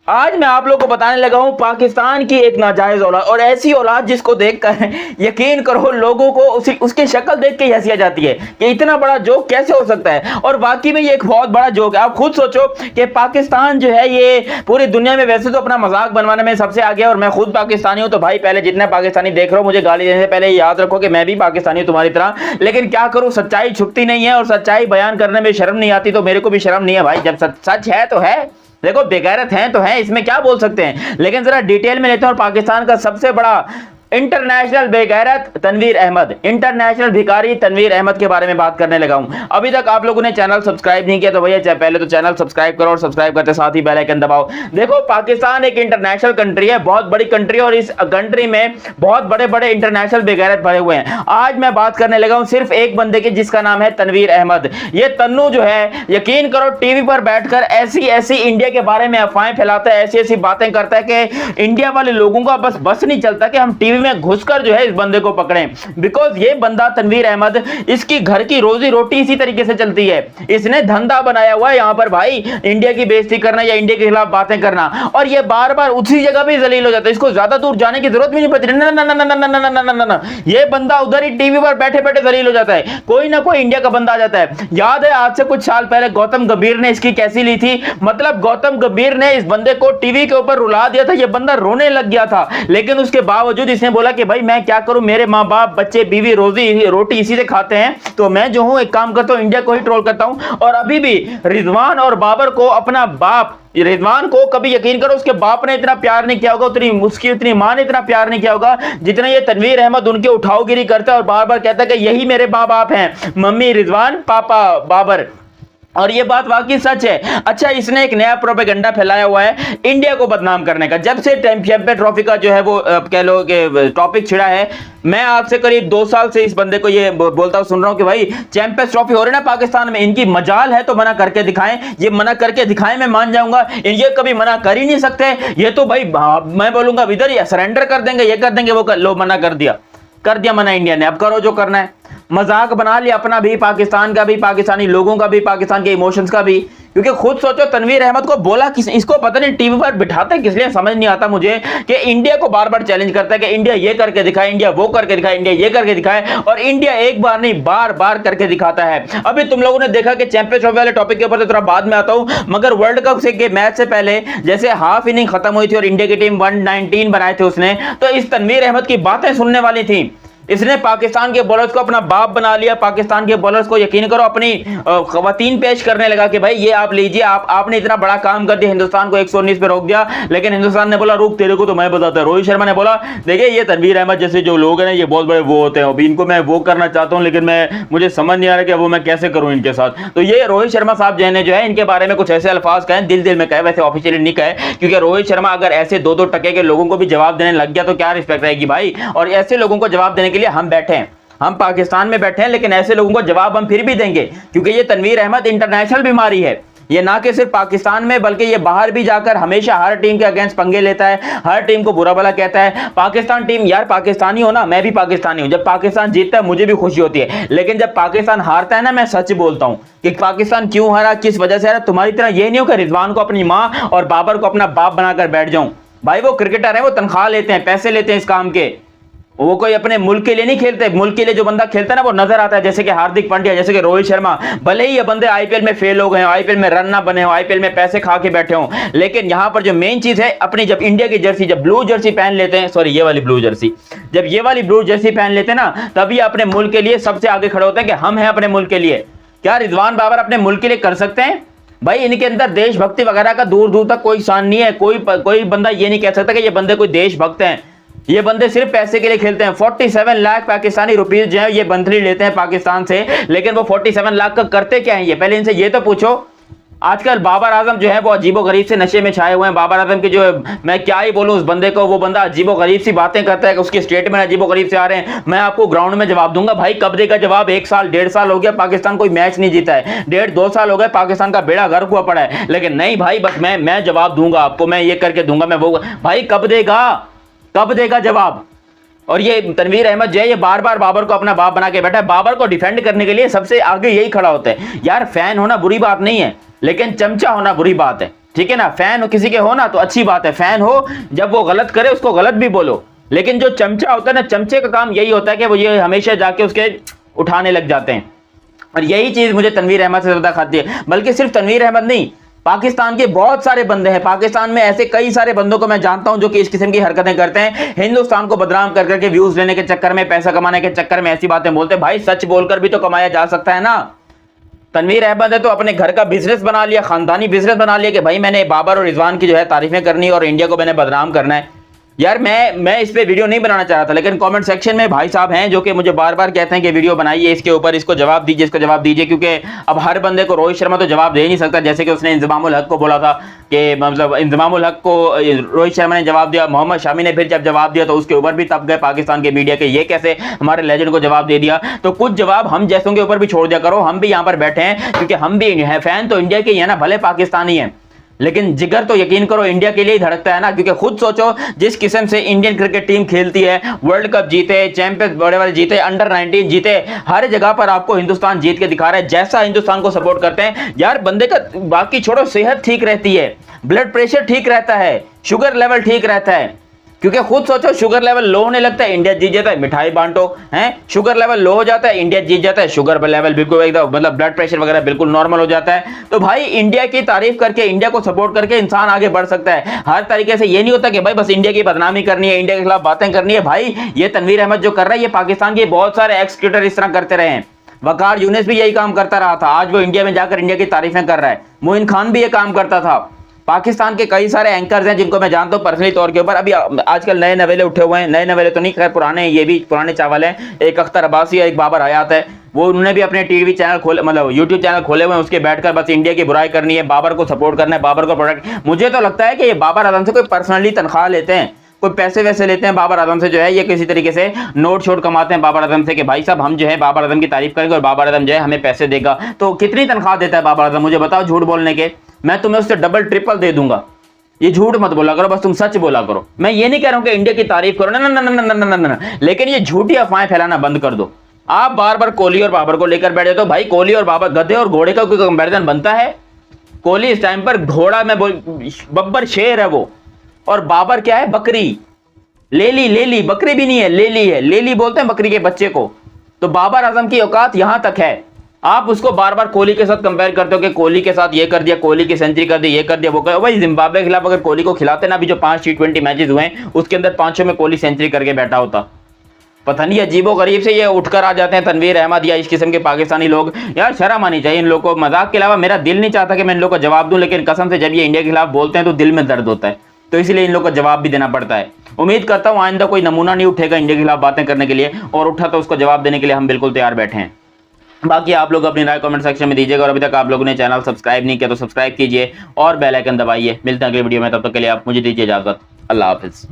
आज मैं आप लोगों को बताने लगा हूं पाकिस्तान की एक नाजायज औलाद, और ऐसी औलाद जिसको देखकर यकीन करो लोगों को उसकी शक्ल देख के हंसी आ जाती है कि इतना बड़ा जोक कैसे हो सकता है। और वाकई में ये एक बहुत बड़ा जोक है। आप खुद सोचो कि पाकिस्तान जो है ये पूरी दुनिया में वैसे तो अपना मजाक बनवाने में सबसे आगे है, और मैं खुद पाकिस्तानी हूं, तो भाई पहले जितने पाकिस्तानी देख रहे हो मुझे गाली देने से पहले याद रखो कि मैं भी पाकिस्तानी हूं तुम्हारी तरह। लेकिन क्या करूं, सच्चाई छुपती नहीं है और सच्चाई बयान करने में शर्म नहीं आती, तो मेरे को भी शर्म नहीं है भाई। जब सच है तो है, देखो बेगैरत हैं तो हैं, इसमें क्या बोल सकते हैं। लेकिन जरा डिटेल में लेते हैं। और पाकिस्तान का सबसे बड़ा इंटरनेशनल बेगैरत तनवीर अहमद, इंटरनेशनल भिखारी तनवीर अहमद के बारे में बात करने लगा हूं। अभी तक आप लोगों ने चैनल सब्सक्राइब नहीं किया तो भैया पहले तो चैनल सब्सक्राइब करो और सब्सक्राइब करते साथ ही बेल आइकन दबाओ। देखो पाकिस्तान एक इंटरनेशनल कंट्री है, बहुत बड़ी कंट्री, और इस कंट्री में बहुत बड़े बड़े इंटरनेशनल बेगैरत भरे हुए हैं। आज मैं बात करने लगा हूं सिर्फ एक बंदे की, जिसका नाम है तनवीर अहमद। ये तन्नू जो है, यकीन करो टीवी पर बैठकर ऐसी ऐसी इंडिया के बारे में अफवाहें फैलाता है, ऐसी ऐसी बातें करता है कि इंडिया वाले लोगों का बस नहीं चलता कि हम टीवी में घुसकर जो है इस बंदे को पकड़ें। बिकॉज ये बंदा तनवीर अहमद, इसकी घर की रोजी रोटी इसी तरीके से चलती है। इसने धंधा बनाया हुआ है यहां पर भाई इंडिया की बेइज्जती करना या इंडिया के खिलाफ बातें करना, और ये बार बार उसी जगह पे जलील हो जाता है। इसको ज्यादा दूर जाने की जरूरत भी नहीं पड़ती। ना ना ना ना ना ना ना ना ना ना, ये बंदा उधर ही टीवी पर बैठे बैठे जलील हो जाता है। कोई ना कोई इंडिया का बंदा आ जाता है। याद है आज से कुछ साल पहले गौतम गंभीर ने इसकी कैसी ली थी, मतलब गौतम गंभीर ने इस बंदे को टीवी के ऊपर रुला दिया था। ये बंदा रोने लग गया था, लेकिन उसके बावजूद इसने बोला कि भाई मैं क्या करूं, मेरे मां बाप बच्चे बीवी रोटी इसी से खाते हैं, तो मैं जो हूं एक काम करता हूं, इंडिया को ही ट्रोल करता हूं। और अभी भी रिजवान और बाबर को अपना बाप, रिजवान को कभी यकीन करो उसके बाप ने इतना प्यार नहीं किया होगा, उतनी मां ने इतना प्यार नहीं किया होगा जितना ये तनवीर अहमद उनके उठावगिरी करता है और बार बार कहता है कि यही मेरे मां बाप हैं, मम्मी रिजवान, पापा बाबर। और ये बात वाकई सच है। अच्छा, इसने एक नया प्रोपेगेंडा फैलाया हुआ है इंडिया को बदनाम करने का। जब से चैंपियन ट्रॉफी का जो है वो कह लो कि टॉपिक छिड़ा है, मैं आज से करीब 2 साल से इस बंदे को ये बोलता सुन रहा हूं कि भाई चैंपियंस ट्रॉफी हो रही है ना पाकिस्तान में, इनकी मजाल है तो मना करके दिखाएं। ये मना करके दिखाएं, मैं मान जाऊंगा। ये कभी मना कर ही नहीं सकते। ये तो भाई मैं बोलूंगा इधर ही सरेंडर कर देंगे, ये कर देंगे, वो लो मना कर दिया मना इंडिया ने, अब करो जो करना है। मजाक बना लिया अपना भी, पाकिस्तान का भी, पाकिस्तानी लोगों का भी, पाकिस्तान के इमोशंस का भी। क्योंकि खुद सोचो तनवीर अहमद को बोला किस, इसको पता नहीं टीवी पर बिठाते किस लिए, समझ नहीं आता मुझे कि इंडिया को बार बार चैलेंज करता है कि इंडिया ये करके दिखाए, इंडिया वो करके दिखाए, इंडिया ये करके दिखाए, और इंडिया एक बार नहीं बार बार करके दिखाता है। अभी तुम लोगों ने देखा कि चैंपियंस ट्रॉफी वाले टॉपिक के ऊपर तो थोड़ा बाद में आता हूं, मगर वर्ल्ड कप के मैच से पहले जैसे हाफ इनिंग खत्म हुई थी और इंडिया की टीम 119 बनाए थे उसने, तो इस तनवीर अहमद की बातें सुनने वाली थी। इसने पाकिस्तान के बॉलर्स को अपना बाप बना लिया। पाकिस्तान के बॉलर्स को यकीन करो अपनी खवातीन पेश करने लगा कि भाई ये आप लीजिए, आपने इतना बड़ा काम कर दिया, हिंदुस्तान को 119 पे रोक दिया। लेकिन हिंदुस्तान ने बोला रुक, तेरे को तो मैं बताता है। रोहित शर्मा ने बोला देखिए ये तनवीर अहमद जैसे जो लोग हैं ना, ये बहुत बड़े वो होते हैं, अभी इनको मैं वो करना चाहता हूं, लेकिन मुझे समझ नहीं आ रहा कि वो मैं कैसे करूं इनके साथ। तो ये रोहित शर्मा साहब जो है इनके बारे में कुछ ऐसे अल्फाज कहे, दिल में कहे, वैसे ऑफिशियली नहीं कहे, क्योंकि रोहित शर्मा अगर ऐसे 2-2 टके के लोगों को भी जवाब देने लग गया तो क्या रिस्पेक्ट रहेगी भाई। और ऐसे लोगों को जवाब देने के लिए हम बैठे हैं, हम पाकिस्तान में बैठे हैं, लेकिन ऐसे लोगों को जवाब हम फिर भी देंगे, क्योंकि ये तनवीर अहमद इंटरनेशनल बीमारी है। ये ना कि सिर्फ पाकिस्तान में बल्कि ये बाहर भी जाकर हमेशा हर टीम के अगेंस्ट पंगे लेता है, हर टीम को बुरा भला कहता है। पाकिस्तान टीम, यार पाकिस्तानी हो ना, मैं भी पाकिस्तानी हूं, जब पाकिस्तान जीतता है मुझे भी खुशी होती है, लेकिन जब पाकिस्तान हारता है ना, मैं सच बोलता हूं कि पाकिस्तान क्यों हारा, किस वजह से हारा। तुम्हारी तरह ये नहीं हो कि रिजवान को अपनी मां और बाबर को अपना बाप बनाकर बैठ जाऊं। भाई वो क्रिकेटर है, वो तनख्वाह लेते हैं, पैसे लेते हैं इस काम के, वो कोई अपने मुल्क के लिए नहीं खेलते। मुल्क के लिए जो बंदा खेलता है ना वो नजर आता है, जैसे कि हार्दिक पांड्या, जैसे कि रोहित शर्मा। भले ही ये बंदे आईपीएल में फेल हो गए हो, आईपीएल में रन ना बने हो, आईपीएल में पैसे खा के बैठे हो, लेकिन यहां पर जो मेन चीज है अपनी, जब इंडिया की जर्सी, जब ब्लू जर्सी पहन लेते हैं, सॉरी ये वाली ब्लू जर्सी, जब ये वाली ब्लू जर्सी पहन लेते हैं ना, तभी अपने मुल्क के लिए सबसे आगे खड़े होते हैं कि हम हैं अपने मुल्क के लिए। क्या रिजवान बाबर अपने मुल्क के लिए कर सकते हैं? भाई इनके अंदर देशभक्ति वगैरह का दूर दूर तक कोई शान नहीं है। कोई बंदा ये नहीं कह सकता कि ये बंदे कोई देशभक्त हैं। ये बंदे सिर्फ पैसे के लिए खेलते हैं। 47 लाख पाकिस्तानी रुपीस जो है ये मंथली लेते हैं पाकिस्तान से, लेकिन वो 47 लाख का करते क्या है ये, पहले इनसे ये तो पूछो। आजकल बाबर आजम जो है वो अजीबोगरीब से नशे में छाए हुए हैं। बाबर आजम की जो है, मैं क्या ही बोलूं उस बंदे को, वो बंदा अजीबोगरीब सी बातें करता है कि उसके स्टेटमेंट अजीबोगरीब से आ रहे हैं। मैं आपको ग्राउंड में जवाब दूंगा। भाई कब देगा जवाब? 1 साल 1.5 साल हो गया पाकिस्तान कोई मैच नहीं जीता है, 1.5-2 साल हो गए पाकिस्तान का बेड़ा गर्क हुआ पड़ा है, लेकिन नहीं भाई बस मैं जवाब दूंगा आपको, मैं ये करके दूंगा, मैं वो। भाई कब देगा जवाब? और ये तनवीर अहमद जो है ये बार बार बाबर को अपना बाप बना के बैठा है। बाबर को डिफेंड करने के लिए सबसे आगे यही खड़ा होता है। यार फैन होना बुरी बात नहीं है, लेकिन चमचा होना बुरी बात है। ठीक है ना, फैन किसी के हो ना तो अच्छी बात है, फैन हो, जब वो गलत करे उसको गलत भी बोलो। लेकिन जो चमचा होता है ना, चमचे का काम यही होता है कि वो ये हमेशा जाके उसके उठाने लग जाते हैं। और यही चीज मुझे तनवीर अहमद से ज्यादा खाती है। बल्कि सिर्फ तनवीर अहमद नहीं, पाकिस्तान के बहुत सारे बंदे हैं, पाकिस्तान में ऐसे कई सारे बंदों को मैं जानता हूं जो कि इस किस्म की हरकतें करते हैं, हिंदुस्तान को बदनाम कर करके व्यूज लेने के चक्कर में, पैसा कमाने के चक्कर में ऐसी बातें बोलते हैं। भाई सच बोलकर भी तो कमाया जा सकता है ना। तनवीर अहमद है तो अपने घर का बिजनेस बना लिया, खानदानी बिजनेस बना लिया कि भाई मैंने बाबर और रिजवान की जो है तारीफें करनी और इंडिया को मैंने बदनाम करना है। यार मैं इस पे वीडियो नहीं बनाना चाह रहा था, लेकिन कमेंट सेक्शन में भाई साहब हैं जो कि मुझे बार बार कहते हैं कि वीडियो बनाइए इसके ऊपर, इसको जवाब दीजिए, इसको जवाब दीजिए, क्योंकि अब हर बंदे को रोहित शर्मा तो जवाब दे नहीं सकता। जैसे कि उसने इंजमामुल हक को बोला था कि मतलब इंजमामुल हक को रोहित शर्मा ने जवाब दिया, मोहम्मद शामी ने फिर जब जवाब दिया तो उसके ऊपर भी तब गए पाकिस्तान के मीडिया के, ये कैसे हमारे लेजेंड को जवाब दे दिया। तो कुछ जवाब हम जैसों के ऊपर भी छोड़ दिया करो, हम भी यहाँ पर बैठे हैं क्योंकि हम भी हैं, फैन तो इंडिया के ही है ना, भले पाकिस्तानी है, लेकिन जिगर तो यकीन करो इंडिया के लिए ही धड़कता है ना। क्योंकि खुद सोचो जिस किस्म से इंडियन क्रिकेट टीम खेलती है, वर्ल्ड कप जीते, चैंपियंस बड़े वाले जीते, अंडर 19 जीते, हर जगह पर आपको हिंदुस्तान जीत के दिखा रहा है। जैसा हिंदुस्तान को सपोर्ट करते हैं यार, बंदे का बाकी छोड़ो, सेहत ठीक रहती है, ब्लड प्रेशर ठीक रहता है, शुगर लेवल ठीक रहता है। क्योंकि खुद सोचो शुगर लेवल लो होने लगता है, इंडिया जीत जाता है, मिठाई बांटो हैं, शुगर लेवल लो हो जाता है, इंडिया जीत जाता है, शुगर लेवल बिल्कुल एकदम मतलब ब्लड प्रेशर वगैरह बिल्कुल नॉर्मल हो जाता है। तो भाई इंडिया की तारीफ करके, इंडिया को सपोर्ट करके इंसान आगे बढ़ सकता है हर तरीके से। ये नहीं होता कि भाई बस इंडिया की बदनामी करनी है, इंडिया के खिलाफ बातें करनी है। भाई ये तनवीर अहमद जो कर रहा है, ये पाकिस्तान के बहुत सारे एक्स क्रिकेटर इस तरह करते रहे हैं। वकार यूनिस भी यही काम करता रहा था, आज वो इंडिया में जाकर इंडिया की तारीफें कर रहा है। मोइन खान भी ये काम करता था। पाकिस्तान के कई सारे एंकर्स हैं जिनको मैं जानता हूं पर्सनली तौर के ऊपर। अभी आजकल नए नवेले उठे हुए हैं, नए नवेले तो नहीं खैर पुराने हैं, ये भी पुराने चावल हैं। एक अख्तर अब्बासी है, एक बाबर हयात है, वो उन्होंने भी अपने टीवी चैनल खोले, मतलब यूट्यूब चैनल खोले हुए हैं, उसके बैठकर बस इंडिया की बुराई करनी है, बाबर को सपोर्ट करना है, बाबर को प्रोटेक्ट। मुझे तो लगता है कि ये बाबर आजम से कोई पर्सनली तनख्वाह लेते हैं, कोई पैसे वैसे लेते हैं बाबर आजम से, जो है ये किसी तरीके से नोट छोट कमाते हैं बाबर आजम से कि भाई साहब हम जो है बाबर आजम की तारीफ करेंगे और बाबर आजम जो है हमें पैसे देगा। तो कितनी तनख्वाह देता है बाबर आजम, मुझे बताओ झूठ बोलने के, मैं तुम्हें उससे डबल ट्रिपल दे दूंगा। ये झूठ मत बोला करो, बस तुम सच बोला करो। मैं ये नहीं कह रहा हूं कि इंडिया की तारीफ करो, ना ना ना ना ना ना ना, लेकिन ये झूठी अफवाहें फैलाना बंद कर दो। आप बार बार कोहली और बाबर को लेकर बैठे, तो भाई कोहली और बाबर, गधे और घोड़े का कोई कंपैरिजन बनता है? कोहली इस टाइम पर घोड़ा में बब्बर शेर है वो, और बाबर क्या है, बकरी, लेली, लेली बकरी भी नहीं है, लेली है, लेली बोलते हैं बकरी के बच्चे को। तो बाबर आजम की औकात यहां तक है। आप उसको बार बार कोहली के साथ कंपेयर करते हो कि कोहली के साथ ये कर दिया, कोहली की सेंचुरी कर दी, ये कर दिया, वो कर। भाई जिम्बाब्वे के खिलाफ अगर कोहली को खिलाते ना, अभी जो 5 T20 मैचेस हुए हैं उसके अंदर 5 में कोहली सेंचुरी करके बैठा होता। पता नहीं अजीबो गरीब से ये उठकर आ जाते हैं तनवीर अहमद या इस किस्म के पाकिस्तानी लोग। यार शर्म आनी चाहिए इन लोगों को। मजाक के अलावा मेरा दिल नहीं चाहता कि मैं इन लोगों को जवाब दूं, लेकिन कसम से जब ये इंडिया के खिलाफ बोलते हैं तो दिल में दर्द होता है, तो इसलिए इन लोगों को जवाब भी देना पड़ता है। उम्मीद करता हूं आइंदा कोई नमूना नहीं उठेगा इंडिया के खिलाफ बातें करने के लिए, और उठा तो उसको जवाब देने के लिए हम बिल्कुल तैयार बैठे हैं। बाकी आप लोग अपनी राय कमेंट सेक्शन में दीजिएगा, और अभी तक आप लोगों ने चैनल सब्सक्राइब नहीं किया तो सब्सक्राइब कीजिए और बेल आइकन दबाइए। मिलते हैं अगली वीडियो में, तब तक के लिए आप मुझे दीजिए इजाजत। अल्लाह हाफिज।